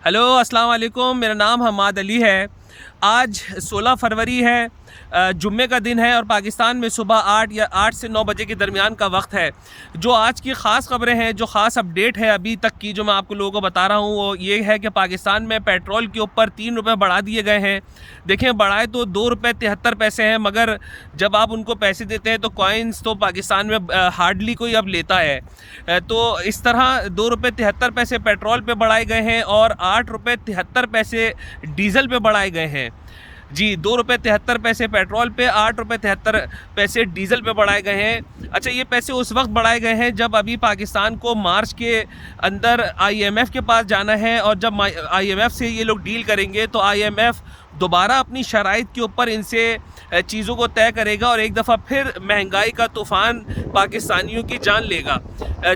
Hello अस्सलाम वालेकुम, मेरा नाम हमाद अली है। आज 16 फरवरी है, जुम्मे का दिन है और पाकिस्तान में सुबह 8 से 9 बजे के दरमियान का वक्त है। जो आज की ख़ास ख़बरें हैं, जो ख़ास अपडेट है अभी तक की, जो मैं आपको लोगों को बता रहा हूँ, वो ये है कि पाकिस्तान में पेट्रोल के ऊपर 3 रुपये बढ़ा दिए गए हैं। देखें, बढ़ाए तो 2 रुपये 73 पैसे हैं, मगर जब आप उनको पैसे देते हैं तो कॉइन्स तो पाकिस्तान में हार्डली कोई अब लेता है। तो इस तरह 2 रुपये 73 पैसे पेट्रोल पे बढ़ाए गए हैं और 8 रुपये 73 पैसे डीज़ल पे बढ़ाए गए हैं। जी, 2 रुपये 73 पैसे पेट्रोल पे, 8 रुपये 73 पैसे डीज़ल पे बढ़ाए गए हैं। अच्छा, ये पैसे उस वक्त बढ़ाए गए हैं जब अभी पाकिस्तान को मार्च के अंदर IMF के पास जाना है, और जब IMF से ये लोग डील करेंगे तो IMF दोबारा अपनी शराइत के ऊपर इनसे चीज़ों को तय करेगा और एक दफ़ा फिर महंगाई का तूफ़ान पाकिस्तानियों की जान लेगा।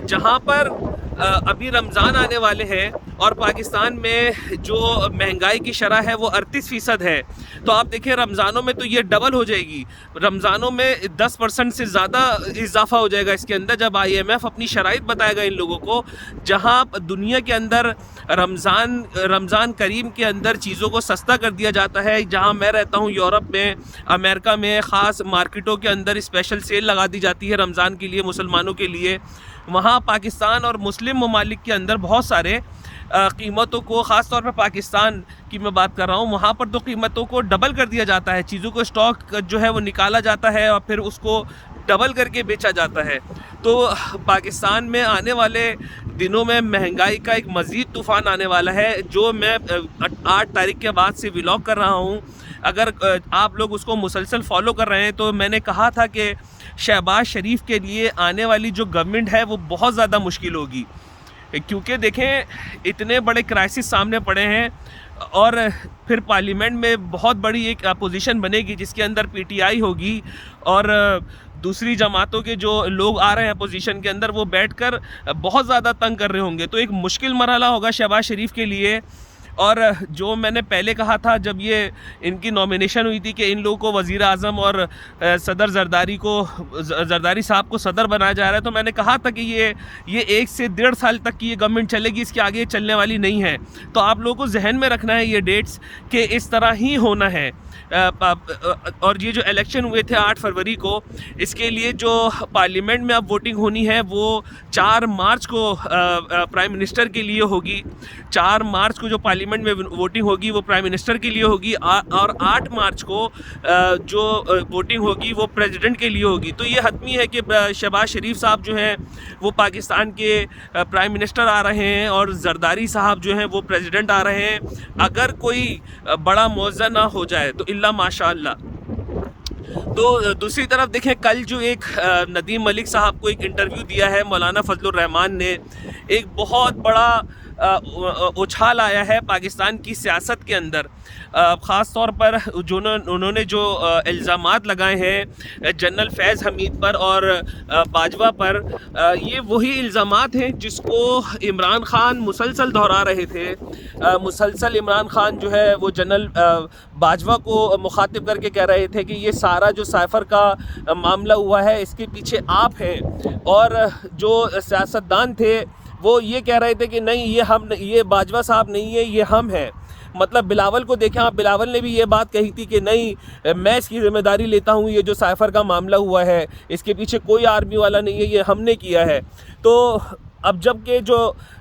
जहाँ पर अभी रमज़ान आने वाले हैं और पाकिस्तान में जो महंगाई की शरह है वो 38% है, तो आप देखिए रमज़ानों में तो ये डबल हो जाएगी। रमज़ानों में 10% से ज़्यादा इजाफा हो जाएगा इसके अंदर, जब IMF अपनी शराइत बताएगा इन लोगों को। जहाँ दुनिया के अंदर रमज़ान करीम के अंदर चीज़ों को सस्ता कर दिया जाता है, जहाँ मैं रहता हूँ यूरोप में, अमेरिका में, ख़ास मार्केटों के अंदर स्पेशल सेल लगा दी जाती है रमज़ान के लिए, मुसलमानों के लिए। वहाँ पाकिस्तान और मुस्लिम ममालिक के अंदर बहुत सारे कीमतों को, ख़ास तौर पर पाकिस्तान की मैं बात कर रहा हूँ, वहाँ पर तो कीमतों को डबल कर दिया जाता है। चीज़ों को स्टॉक जो है वो निकाला जाता है और फिर उसको डबल करके बेचा जाता है। तो पाकिस्तान में आने वाले दिनों में महंगाई का एक मज़ीद तूफ़ान आने वाला है, जो मैं 8 तारीख के बाद से व्लॉग कर रहा हूँ। अगर आप लोग उसको मुसलसल फॉलो कर रहे हैं तो मैंने कहा था कि शहबाज शरीफ के लिए आने वाली जो गवर्नमेंट है वो बहुत ज़्यादा मुश्किल होगी, क्योंकि देखें इतने बड़े क्राइसिस सामने पड़े हैं और फिर पार्लियामेंट में बहुत बड़ी एक अपोजिशन बनेगी जिसके अंदर PTI होगी और दूसरी जमातों के जो लोग आ रहे हैं अपोजिशन के अंदर, वो बैठकर बहुत ज़्यादा तंग कर रहे होंगे। तो एक मुश्किल मरहला होगा शहबाज शरीफ के लिए। और जो मैंने पहले कहा था जब ये इनकी नॉमिनेशन हुई थी कि इन लोगों को वज़ीर आज़म और सदर जरदारी साहब को सदर बनाया जा रहा है, तो मैंने कहा था कि ये 1 से 1.5 साल तक की ये गवर्नमेंट चलेगी, इसके आगे चलने वाली नहीं है। तो आप लोगों को जहन में रखना है ये डेट्स कि इस तरह ही होना है। और ये जो इलेक्शन हुए थे 8 फरवरी को, इसके लिए जो पार्लियामेंट में अब वोटिंग होनी है वो 4 मार्च को प्राइम मिनिस्टर के लिए होगी। 4 मार्च को जो पार्लियामेंट में वोटिंग होगी वो प्राइम मिनिस्टर के लिए होगी और 8 मार्च को जो वोटिंग होगी वो प्रेसिडेंट के लिए होगी। तो ये हतमी है कि शहबाज शरीफ साहब जो हैं वो पाकिस्तान के प्राइम मिनिस्टर आ रहे हैं और जरदारी साहब जो हैं वो प्रेसिडेंट आ रहे हैं, अगर कोई बड़ा मौज़ा ना हो जाए तो इल्ला माशाअल्लाह। तो दूसरी तरफ देखें, कल जो एक नदीम मलिक साहब को एक इंटरव्यू दिया है मौलाना फजलुर रहमान ने, एक बहुत बड़ा उछाल आया है पाकिस्तान की सियासत के अंदर। ख़ास तौर पर उन्होंने जो इल्ज़ामात लगाए हैं जनरल फैज़ हमीद पर और बाजवा पर, ये वही इल्ज़ामात हैं जिसको इमरान ख़ान मुसलसल दोहरा रहे थे। मुसलसल इमरान ख़ान जो है वो जनरल बाजवा को मुखातिब करके कह रहे थे कि ये सारा जो साइफ़र का मामला हुआ है इसके पीछे आप हैं, और जो सियासतदान थे वो ये कह रहे थे कि नहीं, ये बाजवा साहब नहीं है, ये हम हैं। मतलब बिलावल को देखें आप, बिलावल ने भी ये बात कही थी कि नहीं, मैं इसकी ज़िम्मेदारी लेता हूँ, ये जो साइफ़र का मामला हुआ है इसके पीछे कोई आर्मी वाला नहीं है, ये हमने किया है। तो अब जब के जो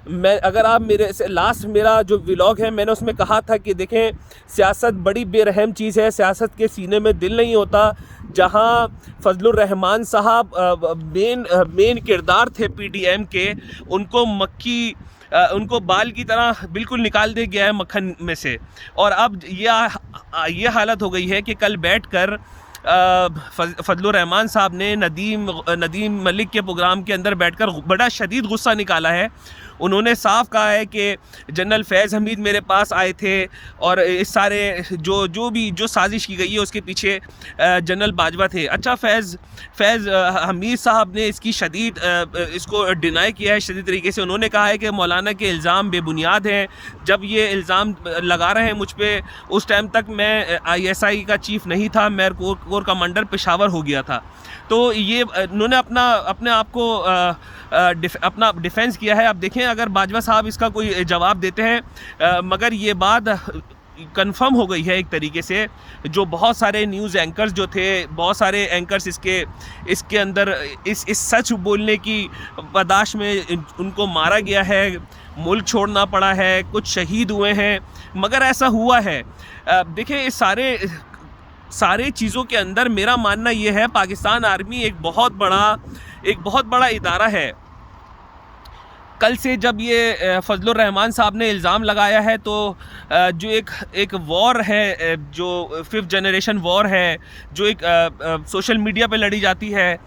अगर आप मेरे से लास्ट मेरा जो व्लॉग है मैंने उसमें कहा था कि देखें सियासत बड़ी बेरहम चीज़ है, सियासत के सीने में दिल नहीं होता। जहां फजलुर रहमान साहब मेन किरदार थे PDM के, उनको बाल की तरह बिल्कुल निकाल दिया गया है मक्खन में से। और अब ये हालत हो गई है कि कल बैठकर फजलुर रहमान साहब ने नदीम मलिक के प्रोग्राम के अंदर बैठकर बड़ा शदीद गुस्सा निकाला है। उन्होंने साफ कहा है कि जनरल फैज़ हमीद मेरे पास आए थे और इस सारे जो साजिश की गई है उसके पीछे जनरल बाजवा थे। अच्छा, फैज़ हमीद साहब ने इसको डिनाई किया है शदीद तरीके से। उन्होंने कहा है कि मौलाना के इल्ज़ाम बेबुनियाद हैं। जब ये इल्ज़ाम लगा रहे हैं मुझ पर, उस टाइम तक मैं ISI का चीफ़ नहीं था, मैं कोर कमांडर पेशावर हो गया था। तो ये उन्होंने अपने आप को अपना डिफेंस किया है। अब देखें, अगर बाजवा साहब इसका कोई जवाब देते हैं, मगर ये बात कंफर्म हो गई है एक तरीके से। जो बहुत सारे न्यूज़ एंकर्स जो थे, बहुत सारे एंकर्स इसके अंदर इस सच बोलने की बर्दाश्त में उनको मारा गया है, मुल्क छोड़ना पड़ा है, कुछ शहीद हुए हैं, मगर ऐसा हुआ है। देखिए इस सारे चीज़ों के अंदर मेरा मानना ये है, पाकिस्तान आर्मी एक बहुत बड़ा इदारा है। कल से जब ये फजलुर रहमान साहब ने इल्ज़ाम लगाया है, तो जो एक वॉर है, जो 5th जनरेशन वॉर है, जो एक सोशल मीडिया पे लड़ी जाती है,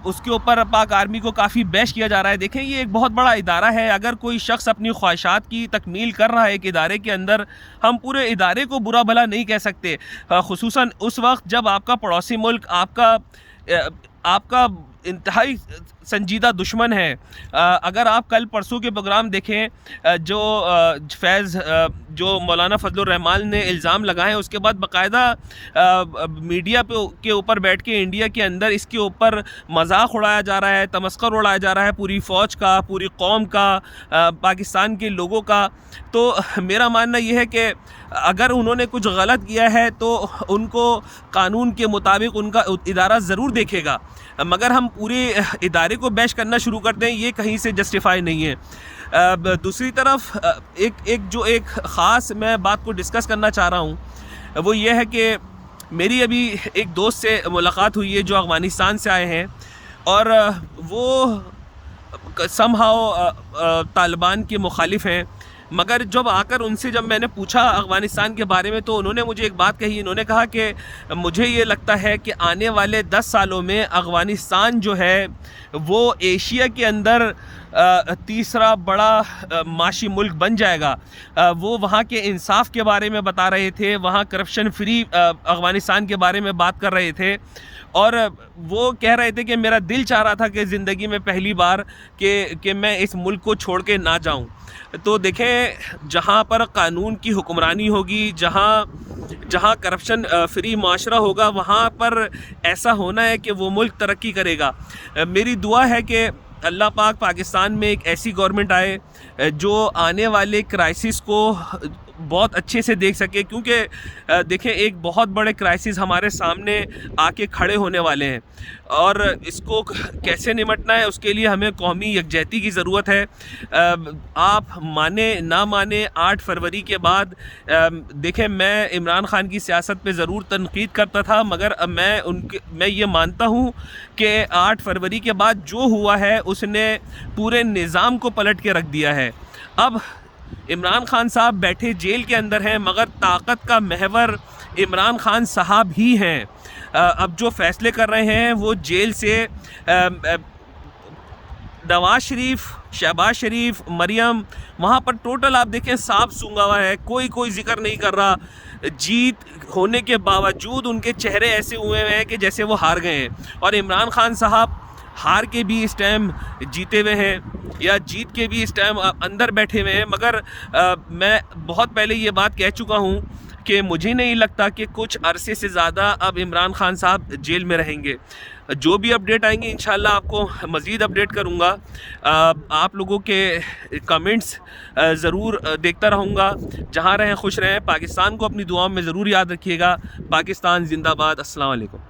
उसके ऊपर पाक आर्मी को काफ़ी बैश किया जा रहा है। देखें ये एक बहुत बड़ा इदारा है। अगर कोई शख्स अपनी ख्वाहिशात की तकमील कर रहा है एक इदारे के अंदर, हम पूरे इदारे को बुरा भला नहीं कह सकते, खुसूसन उस वक्त जब आपका पड़ोसी मुल्क आपका इंतहाई संजीदा दुश्मन है। अगर आप कल परसों के प्रोग्राम देखें, जो मौलाना फजलुर रहमान ने इल्ज़ाम लगाए, उसके बाद बाकायदा मीडिया के ऊपर बैठ के इंडिया के अंदर इसके ऊपर मजाक उड़ाया जा रहा है, तमस्खुर उड़ाया जा रहा है पूरी फ़ौज का, पूरी कौम का, पाकिस्तान के लोगों का। तो मेरा मानना यह है कि अगर उन्होंने कुछ गलत किया है तो उनको कानून के मुताबिक उनका इदारा ज़रूर देखेगा, मगर हम पूरे इदारे को बैश करना शुरू कर दें, ये कहीं से जस्टिफाई नहीं है। दूसरी तरफ एक ख़ास मैं बात को डिस्कस करना चाह रहा हूँ, वो ये है कि मेरी अभी एक दोस्त से मुलाकात हुई है जो अफ़गानिस्तान से आए हैं, और वो समहाउ तालिबान के मुखालिफ हैं। मगर जब मैंने पूछा अफ़गानिस्तान के बारे में, तो उन्होंने मुझे एक बात कही। उन्होंने कहा कि मुझे ये लगता है कि आने वाले 10 सालों में अफ़गानिस्तान जो है वो एशिया के अंदर तीसरा बड़ा माशी मुल्क बन जाएगा। वो वहाँ के इंसाफ के बारे में बता रहे थे, वहाँ करप्शन फ्री अफ़गानिस्तान के बारे में बात कर रहे थे, और वो कह रहे थे कि मेरा दिल चाह रहा था कि ज़िंदगी में पहली बार कि मैं इस मुल्क को छोड़ के ना जाऊँ। तो देखें, जहाँ पर कानून की हुक्मरानी होगी, जहाँ करप्शन फ्री माशरा होगा, वहाँ पर ऐसा होना है कि वो मुल्क तरक्की करेगा। मेरी दुआ है कि अल्लाह पाक पाकिस्तान में एक ऐसी गवर्नमेंट आए जो आने वाले क्राइसिस को बहुत अच्छे से देख सके, क्योंकि देखें एक बहुत बड़े क्राइसिस हमारे सामने आके खड़े होने वाले हैं, और इसको कैसे निपटना है उसके लिए हमें कौमी यकजहती की ज़रूरत है। आप माने ना माने, 8 फरवरी के बाद देखें, मैं इमरान ख़ान की सियासत पे ज़रूर तनकीद करता था, मगर मैं ये मानता हूँ कि 8 फरवरी के बाद जो हुआ है उसने पूरे निज़ाम को पलट के रख दिया है। अब इमरान ख़ान साहब बैठे जेल के अंदर हैं, मगर ताकत का महवर इमरान ख़ान साहब ही हैं। अब जो फ़ैसले कर रहे हैं वो जेल से नवाज शरीफ, शहबाज शरीफ, मरियम, वहाँ पर टोटल आप देखें सांप सूंघा हुआ है, कोई जिक्र नहीं कर रहा। जीत होने के बावजूद उनके चेहरे ऐसे हुए हैं कि जैसे वो हार गए हैं, और इमरान ख़ान साहब हार के भी इस टाइम जीते हुए हैं, या जीत के भी इस टाइम अंदर बैठे हुए हैं। मगर मैं बहुत पहले ये बात कह चुका हूँ कि मुझे नहीं लगता कि कुछ अरसे से ज़्यादा अब इमरान ख़ान साहब जेल में रहेंगे। जो भी अपडेट आएंगे इंशाल्लाह आपको मज़ीद अपडेट करूँगा। आप लोगों के कमेंट्स ज़रूर देखता रहूँगा। जहाँ रहें खुश रहें। पाकिस्तान को अपनी दुआओं में ज़रूर याद रखिएगा। पाकिस्तान ज़िंदाबाद। अस्सलाम वालेकुम।